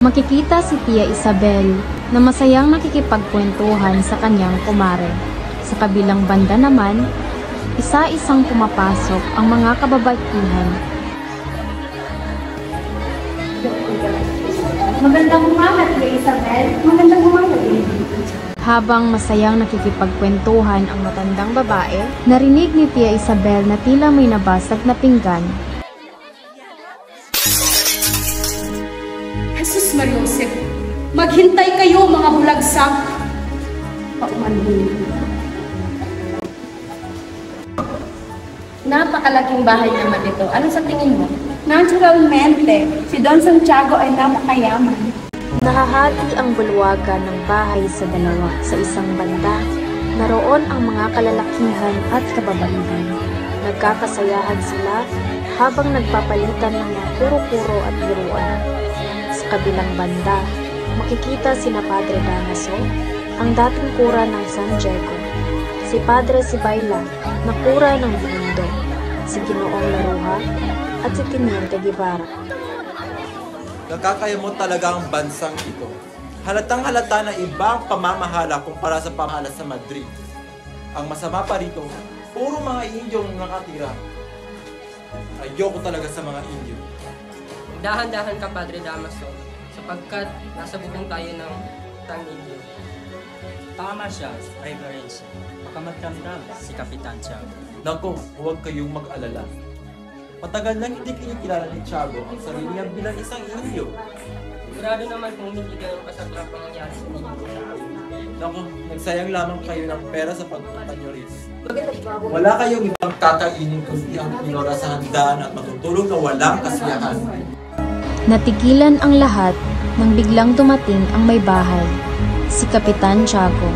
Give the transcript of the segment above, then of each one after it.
Makikita si Tia Isabel na masayang nakikipagkwentuhan sa kanyang kumare. Sa kabilang banda naman, isa-isang pumapasok ang mga kababaihan. Magandang umaga, Tia Isabel. Magandang umaga, baby. Habang masayang nakikipagkwentuhan ang matandang babae, narinig ni Tia Isabel na tila may nabasag na pinggan. Jesus Mariosep, maghintay kayo mga bulagsak. Paumanhin. Napakalaking bahay naman ito. Ano sa tingin mo? Naturalmente, si Don Santiago ay napakayaman. Nahahati ang bulwagan ng bahay sa dalawa. Sa isang banda, naroon ang mga kalalakihan at kababaihan. Nagkakasayahan sila habang nagpapalitan ng mga puro-puro at biruan. Sa kabilang banda, makikita sina Padre Damaso, ang dating kura ng San Diego, si Padre Sibayla, na kura ng Binondo, si Ginoong Laruja, at si Teniente Guevara. Nakakayamot talaga ang bansang ito. Halatang-halata na ibang pamamahala kumpara sa pamahala sa Madrid. Ang masama pa rito, puro mga Indio ang nakatira. Ayoko talaga sa mga Indio. Dahan-dahan ka, Padre Damaso, sapagkat nasa bubong tayo ng Indio. Tama siya, Reverencia. Baka magdamdam si Kapitan Tiago. Nako, huwag kayong mag-alala. Matagal nang hindi kinikilala ni Tiago ang sarili niya bilang isang Indio. Sigurado naman kung hindi ganun kasaklap ang nangyari sa inyo. Naku, nagsayang lamang kayo ng pera sa pagpunta nyo rin. Wala kayong ibang kakainin kundi ang pinora sa handaan at matutulog na walang kasiyahan. Natigilan ang lahat nang biglang dumating ang may bahay, si Kapitan Tiago.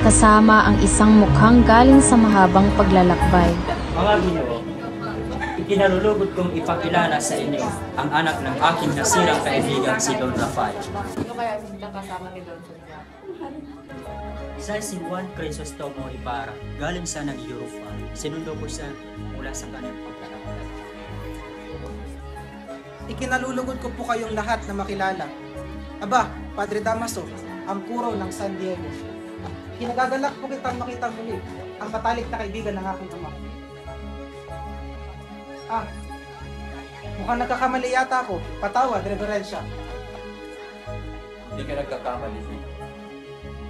Kasama ang isang mukhang galing sa mahabang paglalakbay. Mga Ginoo, ikinalulugod kong ipakilala sa inyo ang anak ng aking nasirang kaibigan si Don Rafael. Sino kaya biglang kasama ni Don Santiago? Siya si Juan Crisostomo Ibarra, galing siya ng Europa. Sinundo ko siya mula sa kanyang pagkarakal. Ikinalulugod ko po kayong lahat na makilala. Aba, Padre Damaso, ang kuro ng San Diego. Kinagagalak po kitang makita muli, ang patalik na kaibigan ng aking ama. Mukhang nagkakamali yata ako. Patawad, Reverencia. Hindi ka nagkakamali.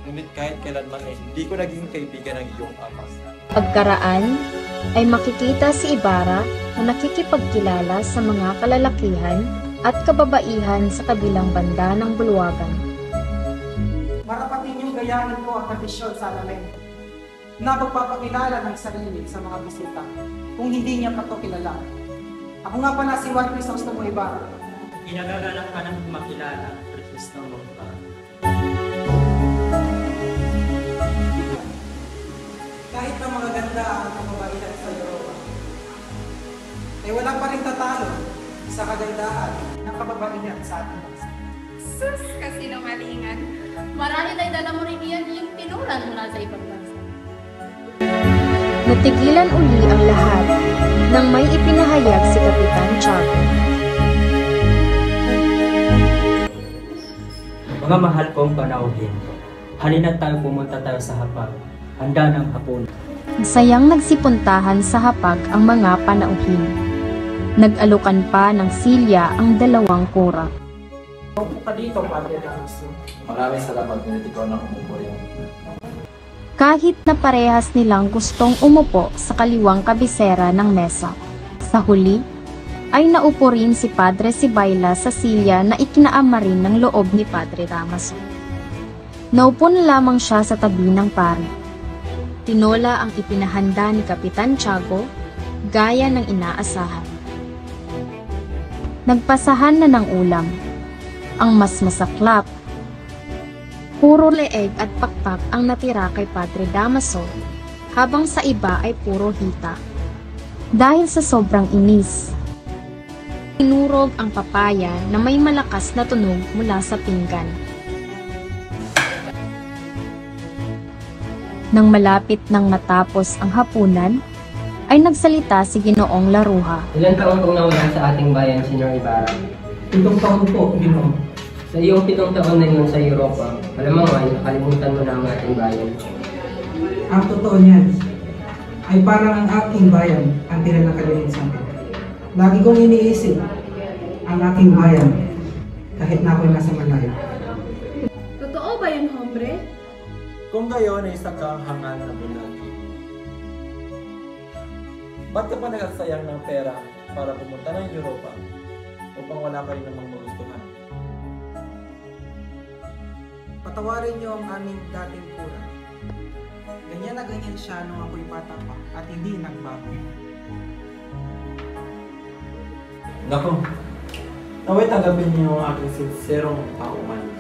Ngunit kahit kailanman ay hindi ko naging kaibigan ng iyong ama. Pagkaraan ay makikita si Ibarra na nakikipagkilala sa mga kalalakihan at kababaihan sa kabilang banda ng bulwagan. Marapatin niyong gayahin ko ang tradisyon sa alamin na pagpapakilala ng sarili sa mga bisita kung hindi niya pa ito kilala. Ako nga pala si Juan Crisostomo Ibarra. Kinagagalak ka ng makilala, Crisostomo Ibarra. Kahit na magaganda ang pamabaihan sa Europa, ay wala pa rin tatalo sa kagandahan ng kababaihan sa ating bansa. Sus, kasinungalingan. Marami tayo dala mo rin yan yung tinuran mula sa ibang bansa. Natigilan uli ang lahat nang may ipinahayag si Kapitan Tiago. Mga mahal kong panauhin, halina't tayo pumunta tayo sa hapag. Handa ng hapon. Sayang nagsipuntahan sa hapag ang mga panauhin. Nag-alukan pa ng silya ang dalawang kura. Upo ka dito, Padre Damaso. Maraming salamat, ngunit ikaw na umupo rin. Kahit na parehas nilang gustong umupo sa kaliwang kabisera ng mesa. Sa huli, ay naupo rin si Padre Sibayla sa silya na ikinaama rin ng loob ni Padre Damaso. Naupo na lamang siya sa tabi ng pari. Tinola ang ipinahanda ni Kapitan Tiago, gaya ng inaasahan. Nagpasahan na ng ulam. Ang mas masaklap, puro leeg at pakpak ang natira kay Padre Damaso, habang sa iba ay puro hita. Dahil sa sobrang inis, tinurog ang papaya na may malakas na tunog mula sa pinggan. Nang malapit nang matapos ang hapunan, ay nagsalita si Ginoong Laruha. Ilan taon kong nawalan sa ating bayan, Senyor Ibarra? 7 taon po, Ginoo. Sa iyong 7 taon na yun sa Europa, malamang ay nakalimutan mo na ang ating bayan. Ang totoo niyan ay parang ang aking bayan ang tinanakalimutan ko. Lagi kong iniisip ang aking bayan kahit na ako'y nasa malayo. Totoo ba yun, hombre? Kung gayon ay isa kang hangal na bulaki. Ba't ka pa nagsasayang ng pera para pumunta ng Europa upang wala ka rin namang magustuhan? Patawarin niyo ang aming dating kura. Ganyan na ganyan siya nung ako'y bata pa at hindi nagbago. Naku, naway tanggapin niyo ang aking sinserong paumanhin.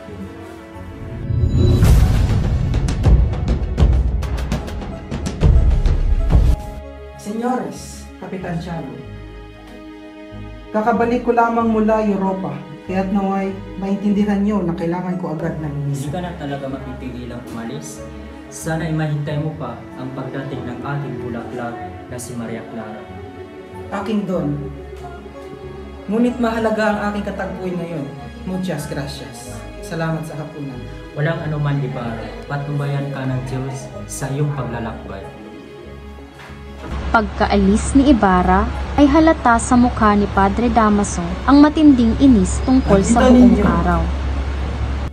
Senyores, Kapitan Tiago, kakabalik ko lamang mula Europa, kaya't naway maintindihan niyo na kailangan ko agad ng Hindi misa. ka na talaga mapipigilang umalis. Sana ay mahintay mo pa ang pagdating ng ating bulaklak na si Maria Clara. Aking Don, ngunit mahalaga ang aking katagpuin ngayon. Muchas gracias. Salamat sa hapunan. Walang anuman, Ibarra. Patnubayan ka ng Diyos sa iyong paglalakbay. Pagkaalis ni Ibarra ay halata sa mukha ni Padre Damaso ang matinding inis tungkol sa Nakita buong ninyo? araw.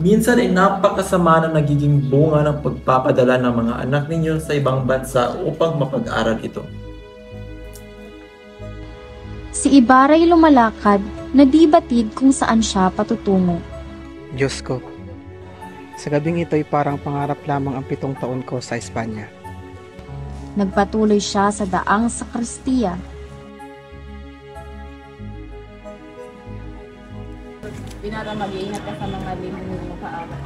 Minsan ay napakasama na nagiging bunga ng pagpapadala ng mga anak ninyo sa ibang bansa upang mapag-aral ito. Si Ibarra ay lumalakad na di batid kung saan siya patutungo. Diyos ko, sa gabing ito'y parang pangarap lamang ang 7 taon ko sa Espanya. Nagpatuloy siya sa daang sakristiya. Binara, mag-iingat ka sa mga limunin mo kaawat.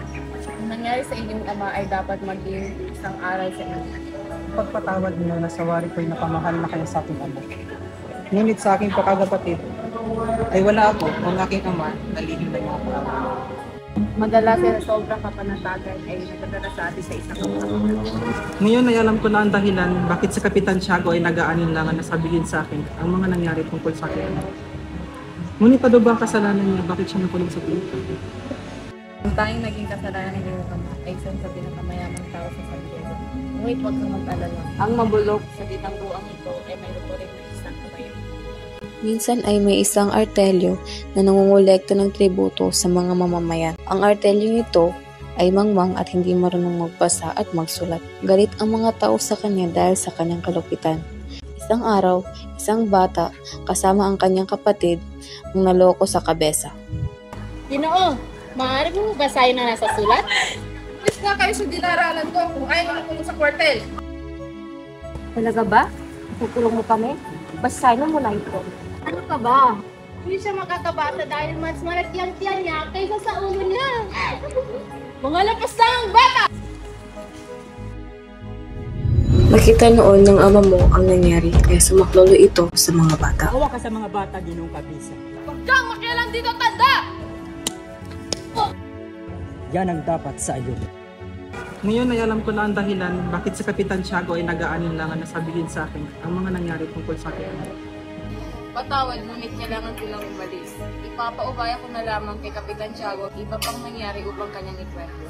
Ang nangyari sa inyong ama ay dapat maging isang aral sa inyo. Pagpatawad niyo na sa wari ko'y napamahal na kayo sa aking ama. Ngunit sa aking pagkakapatid, ay wala ako o ang aking ama na lihim na mga pagkakapatid. Madalas ay sobrang kapanatagan ay nagdadala sa atin sa isang ama. Ngayon ay alam ko na ang dahilan bakit sa Kapitan Tiago ay nag-aalinlangan na sabihin sa akin ang mga nangyari tungkol sa akin. Ngunit ano ba ang kasalanan niya? Bakit siya nakulong sa pinto? Ang tanging naging kasalanan ng iyong ama ay isang sa pinakamayamang tao sa San Diego. Ngunit huwag kang mag-alala. Ang mabulok sa ditangguang ito ay mayroon pa rin na isang kabayo. Minsan ay may isang artelyo na nangungulekta ng tributo sa mga mamamayan. Ang artelyo ito ay mangmang at hindi marunong magbasa at magsulat. Galit ang mga tao sa kanya dahil sa kanyang kalupitan. Isang araw, isang bata kasama ang kanyang kapatid ang naloko sa kabesa. Ginoo, maaari mo basahin na nasa sulat? Please nga kayo sa dinaralan ko kung ayaw mo sa kwartel. Talaga ba? Kukulong mo kami? Basahin mo muna ito. Ano ka ba? Hindi siya makakabata dahil mas malaki ang tiyan niya kaysa sa ulo niya. Mga lakas lang ang bata! Nakita noon ng ama mo ang nangyari kaya sumaklolo ito sa mga bata. Awa ka sa mga bata, Ginoong Kabisa. Huwag kang makialam dito, tanda! Yan ang dapat sa iyo. Ngayon ay alam ko na ang dahilan bakit sa Kapitan Tiago ay nag-aalinlangan na sabihin sa akin ang mga nangyari tungkol sa akin. Patawad, ngunit kailangan silang umalis. Ipapaubaya ko na lamang kay Kapitan Tiago ang iba pang nangyari upang kanyang ikwento.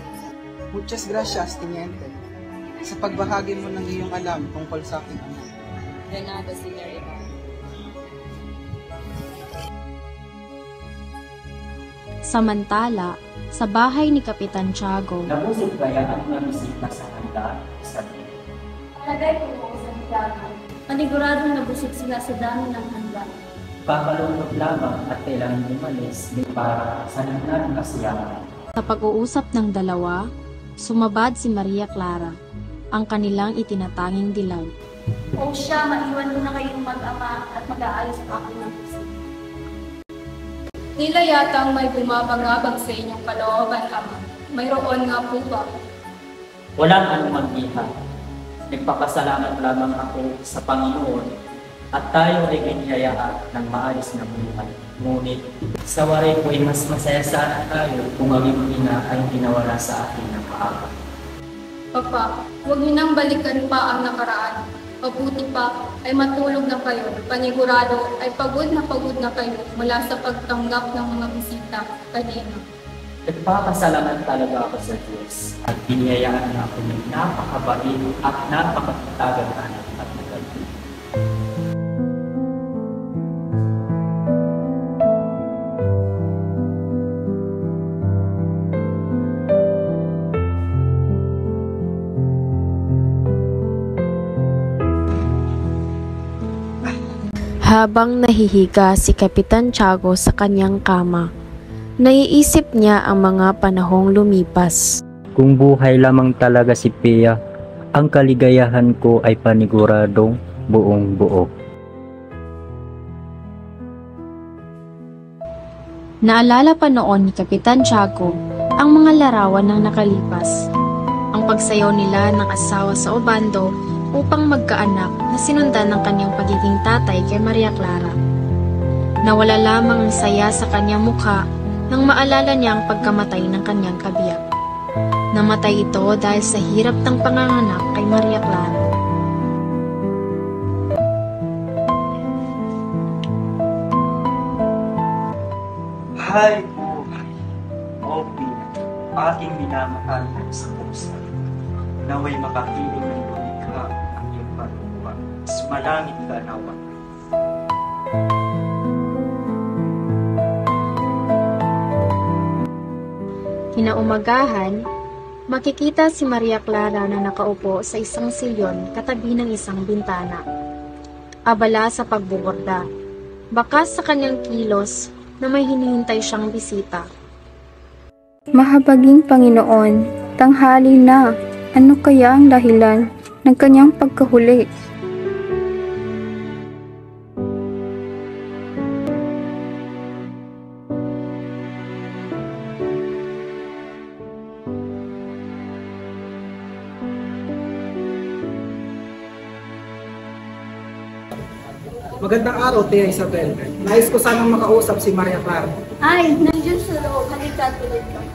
Muchas gracias, Teniente, sa pagbahagi mo ng iyong alam tungkol sa akin. De nada, Senyor Ibarra. Samantala, sa bahay ni Kapitan Tiago, Nabusog kaya ang nabisita sa handa sa Palagay ko sa hilaga. Paniguradong nabusog sila sa dami ng handa. Pakalungkot lamang at kailangan umalis para sa ng kasiyahan. sa pag-uusap ng dalawa, sumabad si Maria Clara, ang kanilang itinatanging dilaw. Kung siya, maiwan mo na kayong mag-ama at mag-aayos pa ako ng puso. Nila yatang may bumabagabag sa inyong kalooban, Ama. Mayroon nga po ba? Walang anumang iha. Nagpapasalamat lamang ako sa Panginoon at tayo ay kiniyayaan ng maayos na buhay. Ngunit sa waray ko ay mas masaya sana tayo kung ang ina ay ginawala sa atin ng maaga. Papa, huwag niyo nang balikan pa ang nakaraan. Mabuti pa ay matulog na kayo. Panigurado ay pagod na kayo mula sa pagtanggap ng mga bisita kanina. Nagpapasalamat talaga ako sa Diyos at biniyayaan na ako ng napakabait at napakatagang anak at magaling. Habang nahihiga si Kapitan Tiago sa kanyang kama, naiisip niya ang mga panahong lumipas. Kung buhay lamang talaga si Pia, ang kaligayahan ko ay paniguradong buong buo. Naalala pa noon ni Kapitan Tiago ang mga larawan ng nakalipas. Ang pagsayaw nila ng asawa sa Obando upang magkaanak na sinundan ng kanyang pagiging tatay kay Maria Clara. Nawala lamang ang saya sa kanyang mukha nang maalala niya ang pagkamatay ng kanyang kabiyak. Namatay ito dahil sa hirap ng panganganak kay Maria Clara. Hay buhay, o Pia, aking minamahal sa puso. Naway makapiling ng lumikha ang iyong pagkuha. Sumalangit ka nawa. Kinaumagahan, makikita si Maria Clara na nakaupo sa isang silyon katabi ng isang bintana. Abala sa pagbuborda, bakas sa kanyang kilos na may hinihintay siyang bisita. Mahabaging Panginoon, tanghali na. Ano kaya ang dahilan ng kanyang pagkahuli? Magandang araw, Tia Isabel. Nais ko sanang makausap si Maria Clara. Ay, nandiyan sa loob. Halika, tuloy ka.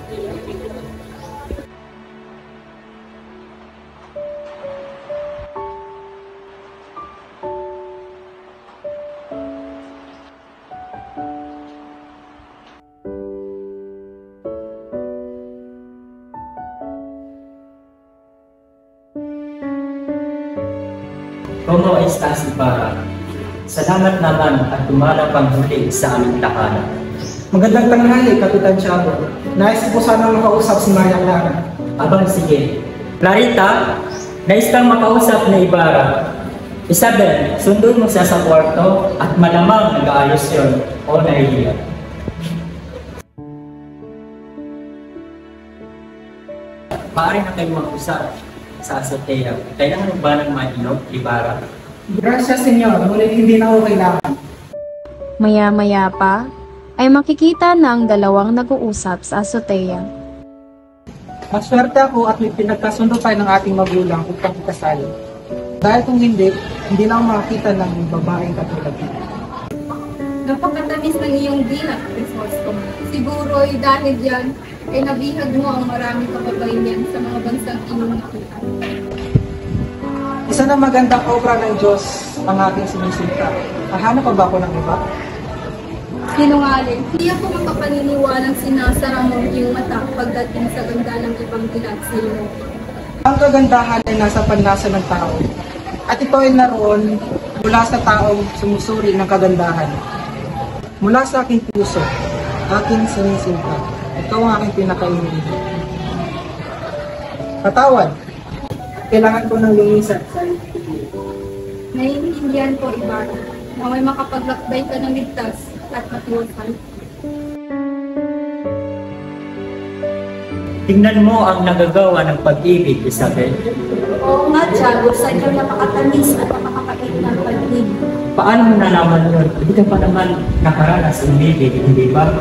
Como estas, Ibarra? Salamat naman at dumala pang huli sa aming tahanan. Magandang tanghali, Kapitan Tiago. Nais ko sanang makausap si Maria Clara. Abang sige. Clarita, nais kang makausap na Ibarra. Isabel, sundin mo siya sa kwarto at malamang nag-aayos yun o nahihiya. Maaari na kayo mag-usap sa azotea. Kailangan ba ng mainog, Ibarra? Gracias, Senyor. Ngunit hindi na ako kailangan. Maya-maya pa, ay makikita na ang dalawang nag-uusap sa azotea. Maswerte ako at may pinagkasundo tayo ng ating magulang upang ikasal. Dahil kung hindi na ako makakita ng babaeng katulad niya. Napakatamis ng iyong dinak, Crisostom. Siguro ay dahil yan, ay nabihag mo ang maraming kababayan sa mga bansang iyong nakita. Isa na magandang obra ng Diyos ang ating sinisinta. Hahanap pa ba ako ng iba? Sinungaling, hindi ako makapaniniwalang sinasara mo ang iyong mata pagdating sa ganda ng ibang dilag sa iyo. Ang kagandahan ay nasa panlasa ng tao. At ito ay naroon mula sa taong sumusuri ng kagandahan. Mula sa aking puso, aking sinisinta. Ito ang aking pinakainilig. Katawad, kailangan ko ng lumisan sa Naiintindihan ko, Ibarra, na may makapaglakbay ka ng ligtas at matiwasay. Tingnan mo ang nagagawa ng pag-ibig, Isabel. Oo nga, Tiago, sadyang napakatamis at napakapait ng pag-ibig. Paano mo nalaman yun? Hindi ka pa naman nakaranas ng ibig, hindi ba?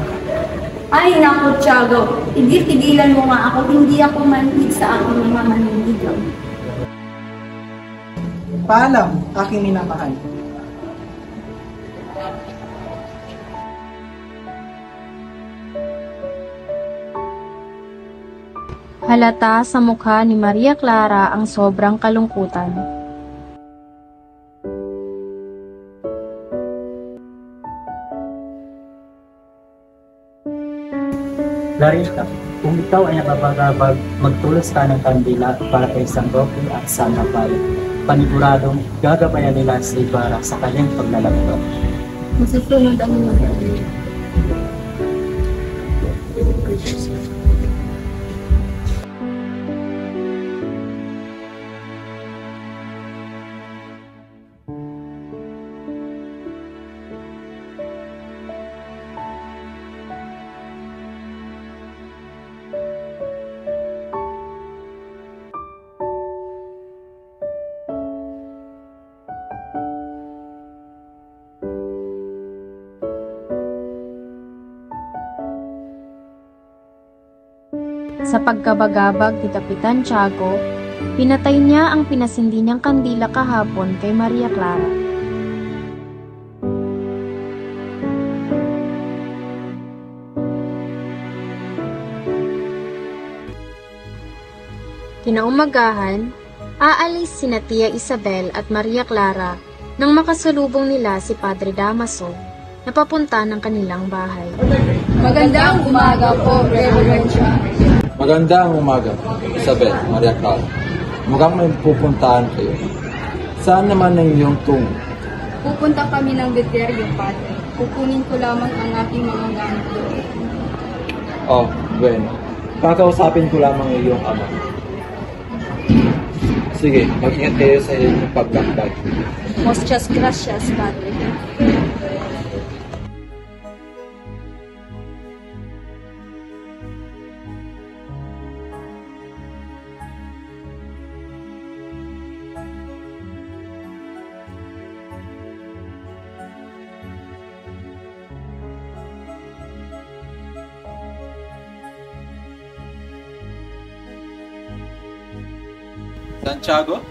Ay, naku, Tiago, tigil-tigilan mo nga ako, hindi ako manhid sa aking mga manindigaw. paalam, aking minamahal. Halata sa mukha ni Maria Clara ang sobrang kalungkutan. Clarita, kung ikaw ay napapagabag, magtulos ka ng kandila para kay San Roque at San Rafael. Paniguradong gagabayan nila si Ibarra sa kanyang paglalakbay. Masusunod ang mga Sa pagkabagabag ni Kapitan Tiago, pinatay niya ang pinasindi niyang kandila kahapon kay Maria Clara. Kinaumagahan, aalis sina Tia Isabel at Maria Clara nang makasalubong nila si Padre Damaso na papunta ng kanilang bahay. Magandang umaga po, Reverensya. Magandang umaga, Isabel, Maria Clara. Mukhang may pupuntahan kayo. Saan naman ang iyong tungo? Pupunta kami ng Beterio, Padre. Kukunin ko lamang ang aking mga gamit doon. Oh, bueno. Kakausapin ko lamang ang iyong ama. Sige, mag-ingat kayo sa inyong paglakbay. Muchas gracias, Padre. Santiago?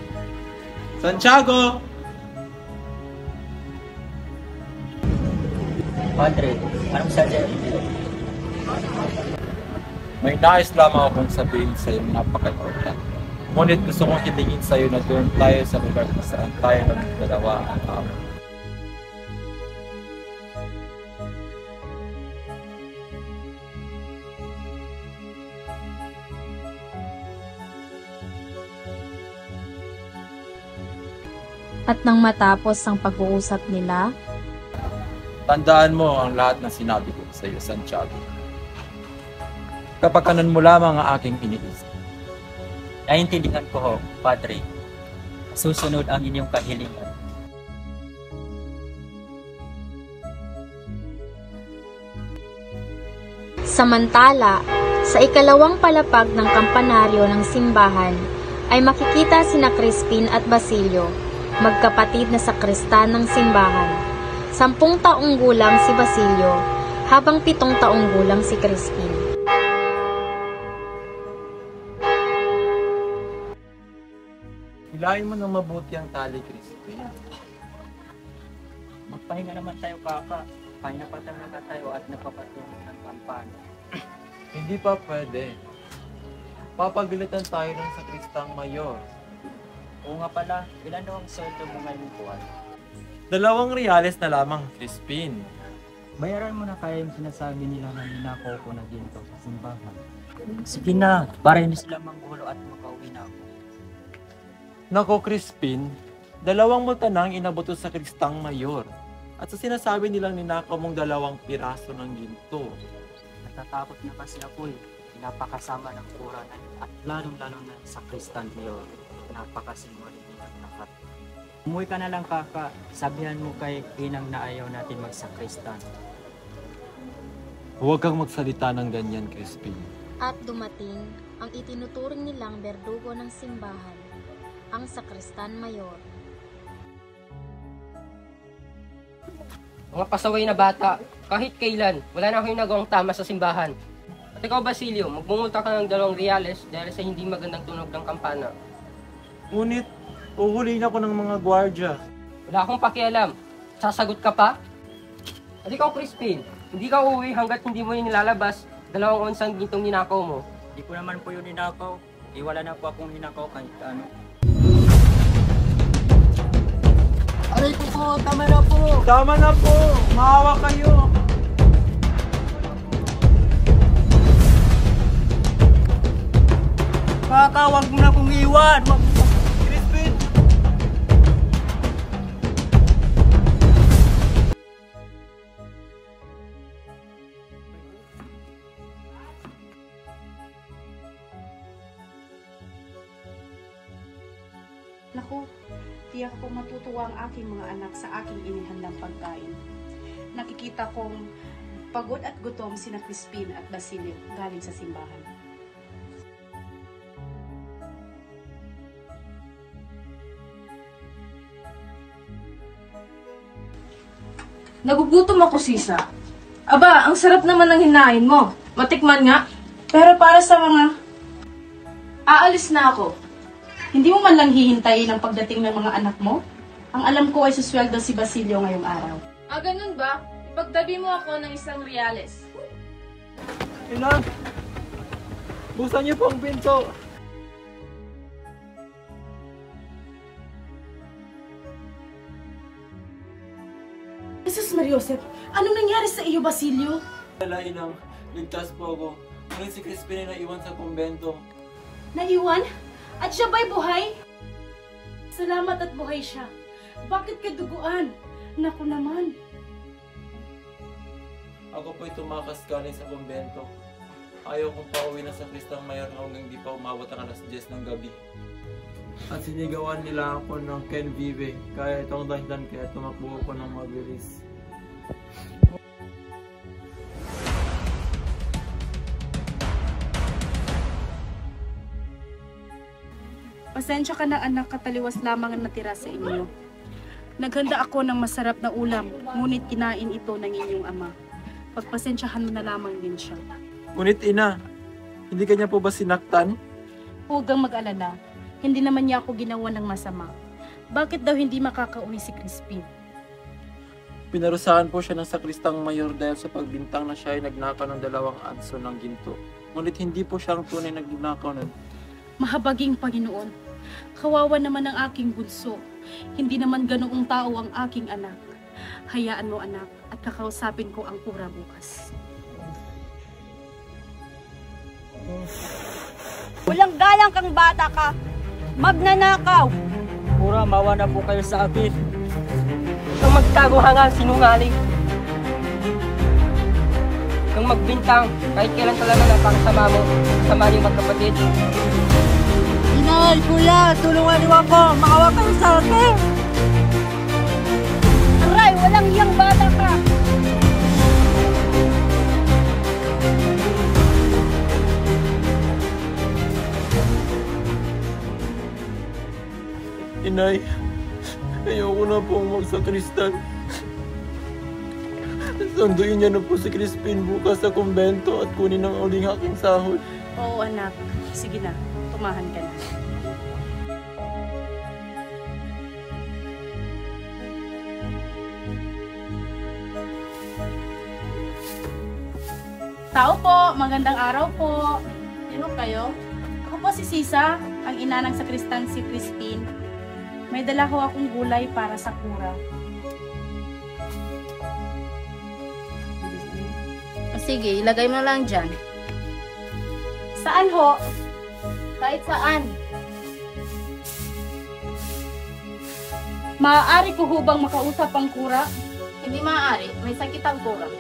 Santiago! Padre, anong sadya niyo? May nais lamang akong sabihin sa iyo napaka-important. Ngunit gusto kong hilingin sa iyo na doon tayo sa lugar kung saan tayo nagdalawa ang ama. At nang matapos ang pag-uusap nila, Tandaan mo ang lahat ng sinabi ko sa iyo, Santiago. Kapakanan mo lamang ang aking iniisip. Naiintindihan ko ho, Padre. Susunod ang inyong kahilingan. samantala, sa ikalawang palapag ng kampanaryo ng simbahan, ay makikita sina Crispin at Basilio, magkapatid na sakristan ng simbahan. 10 taong gulang si Basilio, habang 7 taong gulang si Crispin. Hilahin mo ng mabuti ang tali, Crispin. Magpahinga naman tayo, Kaka. Pahinga pa tayo at napapatulog ng kampana. Hindi pa pwede. Papagalitan tayo ng sakristang mayor. Oo nga pala, ilan daw ang sweldo mo ngayong buwan? 2 reales na lamang, Crispin. Bayaran mo na kaya yung sinasabi nila na ninakaw ko na ginto sa simbahan. Sige na, para hindi sila manggulo at makauwi na ako. Nako, Crispin, 2 multa na ang inabuto sa sakristang mayor. At sa sinasabi nilang ninakaw mong 2 piraso ng ginto. Natatakot na kasi ako eh. Pinapakasama ng kuranan at lalong-lalo na sa Kristan Mayor. Napakasinungaling ng lahat. Umuwi ka na lang, Kaka. Sabihan mo kay Inang na ayaw natin magsakristan. Huwag kang magsalita ng ganyan, Crispin. At dumating ang itinuturing nilang berdugo ng simbahan, ang sakristan mayor. Mga pasaway na bata, kahit kailan, wala na kayong nagawang tama sa simbahan. At ikaw, Basilio, magmumulta ka ng 2 reales dahil sa hindi magandang tunog ng kampana. Ngunit, uhulihin ako ng mga gwardya. Wala akong pakialam. Sasagot ka pa? At ikaw, Crispin, hindi ka uuwi hanggat hindi mo yung nilalabas 2 onsang gintong ninakaw mo. Hindi ko naman po yun ninakaw. Wala na po akong ninakaw kahit ano. Aray ko po, tama na po! Tama na po! Maawa kayo! ka, huwag mo na akong iwan. Huwag mo. Crispin! Naku, tiyak po matutuwa ang aking mga anak sa aking inihandang pagkain. Nakikita kong pagod at gutom sina Crispin at Basilio galing sa simbahan. Nagugutom ako, Sisa. Aba, ang sarap naman ng hinain mo. Matikman nga. Pero para sa mga, Aalis na ako. hindi mo man lang hihintayin ang pagdating ng mga anak mo? Ang alam ko ay susweldo si Basilio ngayong araw. Ganun ba? Ipagtabi mo ako ng isang reales. Ina! Buksan niyo po ang pinto! Jesus Mariosep, anong nangyari sa iyo, Basilio? Wala, Inang. Ligtas po ako. Ngunit si Crispin ay naiwan sa kumbento. Naiwan? At siya ba'y buhay? Salamat at buhay siya. Bakit ka duguan? Naku naman. Ako po'y tumakas galing sa kumbento. Ayaw kong pauwi na sa Kristang Mayor hanggang di pa umabot ang alas 10 ng gabi. At sinigawan nila ako ng Ken Vive, kaya itong dahilan kaya tumakbo ako ng mabilis. Pasensya ka na anak, kataliwas lamang ang natira sa inyo. Naghanda ako ng masarap na ulam, ngunit kinain ito ng inyong ama. Pagpasensyahan mo na lamang din siya. Ngunit ina, hindi kanya po ba sinaktan? Huwag kang mag-alala, hindi naman niya ako ginawa ng masama. Bakit daw hindi makakauwi si Crispin? Pinarusahan po siya ng sakristang mayor dahil sa pagbintang na siya ay nagnakaw ng 2 adso ng ginto. Ngunit hindi po siya ang tunay nagnakaw nun. Mahabaging Panginoon, kawawa naman ang aking bunso. Hindi naman ganoong tao ang aking anak. Hayaan mo anak at kakausapin ko ang pura bukas. Walang galang kang bata ka. Magnanakaw. Pura, mawa na po kayo sa akin. Kang magtago hangal, sinungaling. Kang magbintang, kahit kailan talaga napakasama mo, sama niyo magkapatid. Inay, kuya, tulungan niyo ako. Makawa kayo sa akin. Aray, walang iyang bata ka. Inay, ayoko na pong magsakristan. Sunduin niya na po si Crispin bukas sa kumbento at kunin ang uling aking sahod. Oo anak, sige na, tumahan ka na. Tao po, magandang araw po. Sino kayo? Ako po si Sisa, ang ina ng sakristang si Crispin. May dala ko akong gulay para sa kura. Sige, ilagay mo lang dyan. Saan ho? Kahit saan. Maaari ko hubang makausap ang kura? Hindi maaari. May sakit ang kura.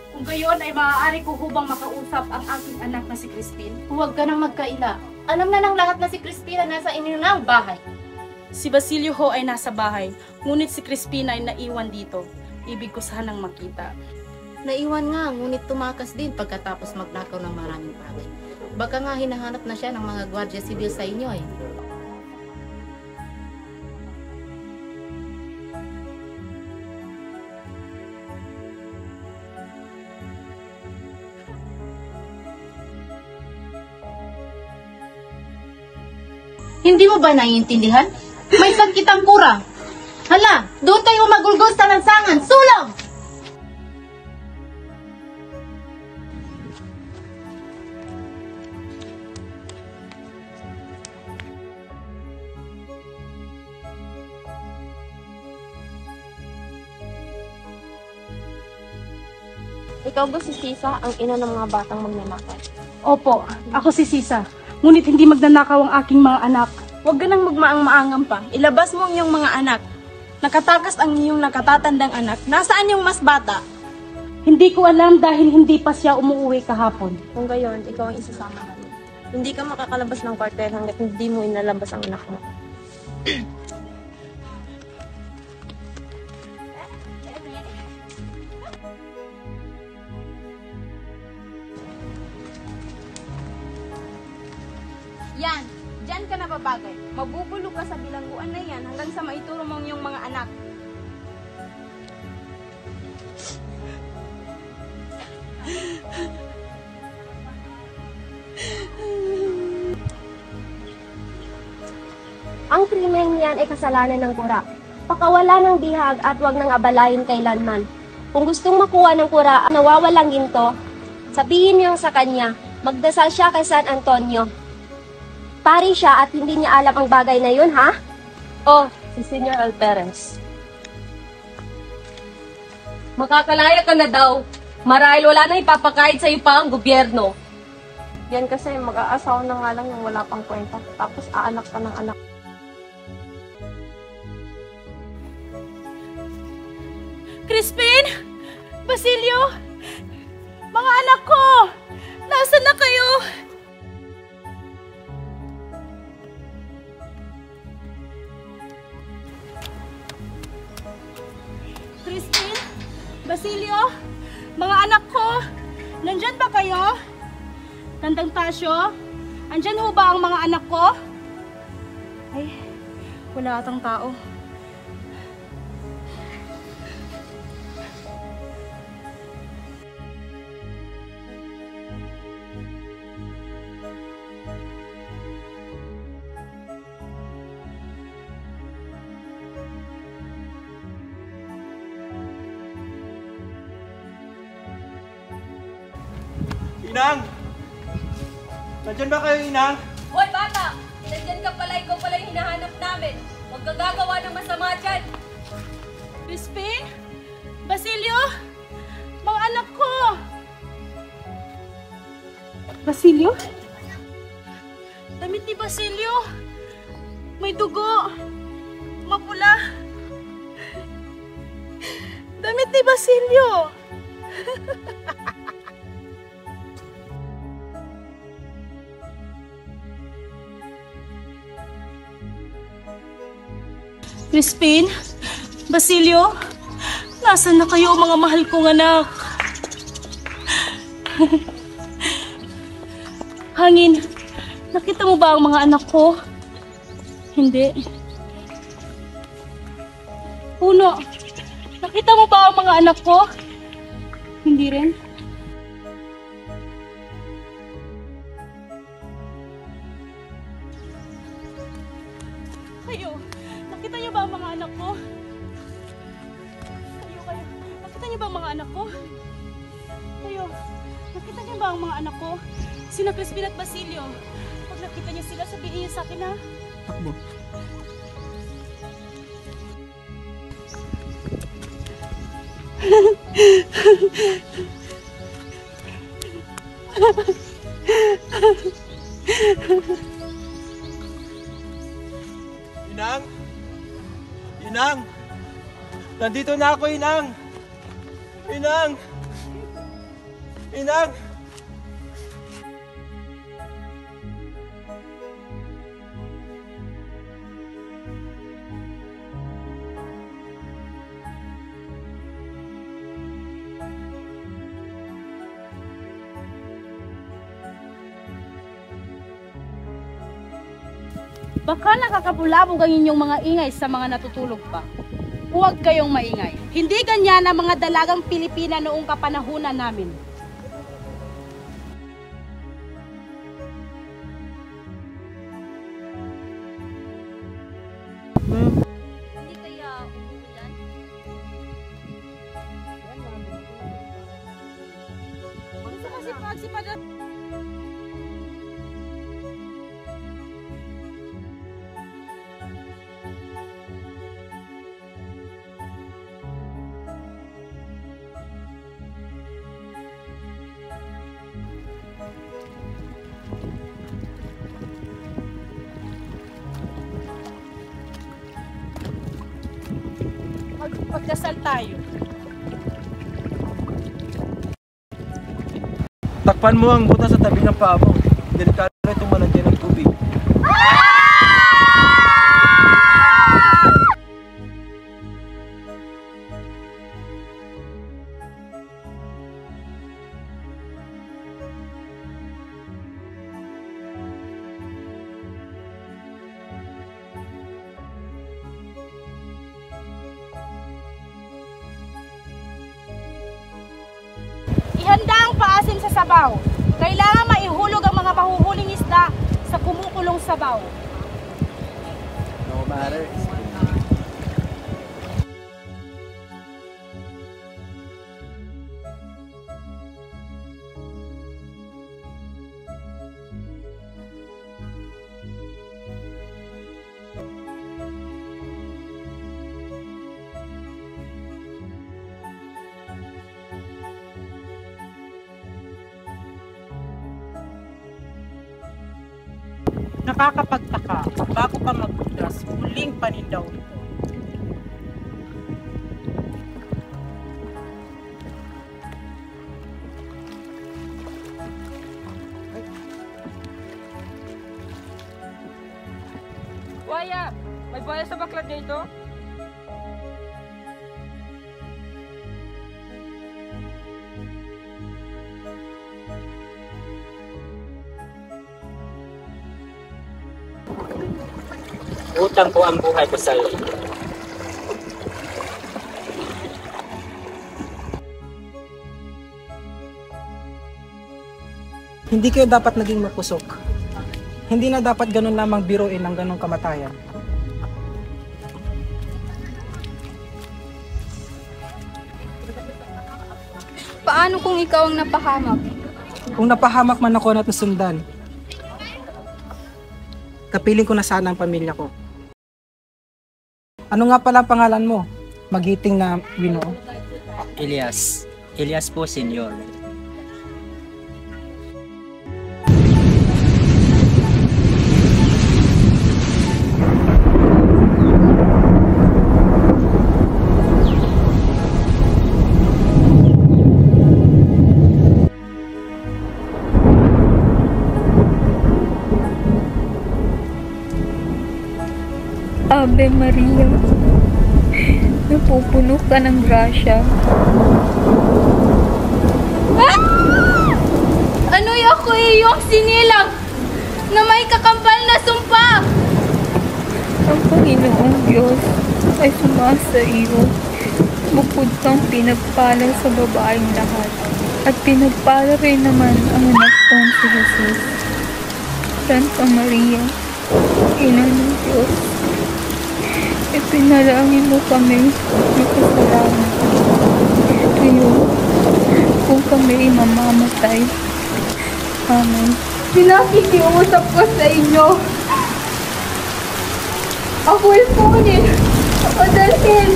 Kung gayon ay maaari ko hubang makausap ang aking anak na si Crispin? Huwag ka nang magkaila. Alam na ng lahat na si Crispin na nasa inyo na ang bahay. Si Basilio ho ay nasa bahay, ngunit si Crispin ay naiwan dito. Ibig ko sanang makita. Naiwan nga, ngunit tumakas din pagkatapos magnakaw ng maraming bagay. Baka nga hinahanap na siya ng mga gwardiya sibil sa inyo eh. Hindi mo ba naiintindihan? May sakit ang kura. Hala, doon tayo magulgol sa lansangan. Sulong! Ikaw ba si Sisa, ang ina ng mga batang magnanakaw? Opo, ako si Sisa. ngunit hindi magnanakaw ang aking mga anak. Huwag ka nang magmaang-maangam pa. Ilabas mo ang iyong mga anak. Nakatakas ang iyong nakatatandang anak. Nasaan yung mas bata? Hindi ko alam dahil hindi pa siya umuwi kahapon. Kung gayon, ikaw ang isasama namin. Hindi ka makakalabas ng kwartel hanggat hindi mo inalabas ang anak mo. Yan, dyan ka na babagay. Mabubulog ka sa bilangguan na yan hanggang sa maituro mo ang iyong mga anak. Ang krimen niyan ay kasalanan ng kura. Pakawala ng bihag at huwag nang abalayin kailanman. Kung gustong makuha ng kura ang nawawalang ginto, sabihin niyo sa kanya, magdasal siya kay San Antonio. Pari siya at hindi niya alam ang bagay na yun, ha? Oh, si Senyor Alperes. Makakalaya ka na daw. Marahil wala na ipapakain sa iyo pa ang gobyerno. Yan kasi mag-aasawa na nga lang yung wala pang kwenta. Tapos aanak ka ng anak. Crispin! Basilio! Mga anak ko! Nasaan na kayo? Crispin! Basilio! Mga anak ko! Nandyan ba kayo? Tandang Tasyo? Andyan ho ba ang mga anak ko? Ay, wala atang tao. Inang! Nandiyan ba kayo, Inang? Hoy bata! Nandyan ka pala, ikaw pala yung hinahanap namin. Huwag ka gagawa ng masama dyan. Crispin? Basilio? Mga anak ko! Basilio? Damit ni Basilio. May dugo. Mapula. Damit ni Basilio. Crispin? Basilio? Nasaan na kayo, mga mahal kong anak? Hangin, nakita mo ba ang mga anak ko? Hindi. Puno, nakita mo ba ang mga anak ko? Hindi rin. Kayo, nakita niyo ba ang mga anak ko? Kayo, nakita niyo ba ang mga anak ko? Kayo, nakita niyo ba ang mga anak ko? Sina Crispin at Basilio. Pag nakita niyo sila, sabihin niyo sa akin, ha? Takbo. Inang! Inang! Nandito na ako, Inang! Inang! Inang! Baka nakakabulabog ang inyong mga ingay sa mga natutulog pa. Huwag kayong maingay. Hindi ganyan ang mga dalagang Pilipina noong kapanahunan namin. Hindi kaya umuulan? Gusto kasi pagsipad. magdasal tayo. Takpan mo ang butas sa tabi ng paa mo. Delikado na itong malagyan ng tubig. Ihanda ang paasim sa sabaw. Kailangan maihulog ang mga mahuhuling isda sa kumukulong sabaw. No matter. Nakakapagtaka, bago pa magbudas, huling panindaw ito. Buhaya! May buhaya sa baklad na ito? Utang ko ang buhay ko sa iyo. Hindi kayo dapat naging mapusok. Hindi na dapat ganun lamang biruin ang ganung kamatayan. Paano kung ikaw ang napahamak? Kung napahamak man ako na sundan, kapiling ko na sana ang pamilya ko. Ano nga pala ang pangalan mo? Magiting na Ginoo. Elias. Elias po, Senyor. Ave Maria, napupuno ka ng grasya. Ano'y ako iyong sinilang na may kakambal na sumpa? Ang Panginoong Diyos ay sumasa iyo. Bukod kang pinagpala sa babaeng lahat, at pinagpala rin naman ang anak kong si Jesus. Santa Maria, Ina ng Diyos, ipinalangin mo kami na kasalanan. Ngayon, kung kami mamamatay. Amen. Pinakikiusap ko sa inyo. Ako'y punin o dalhin.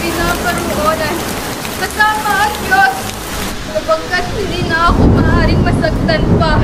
Pinaparuonan kasama ang Diyos, sapagkat hindi na ako maaaring masaktan pa.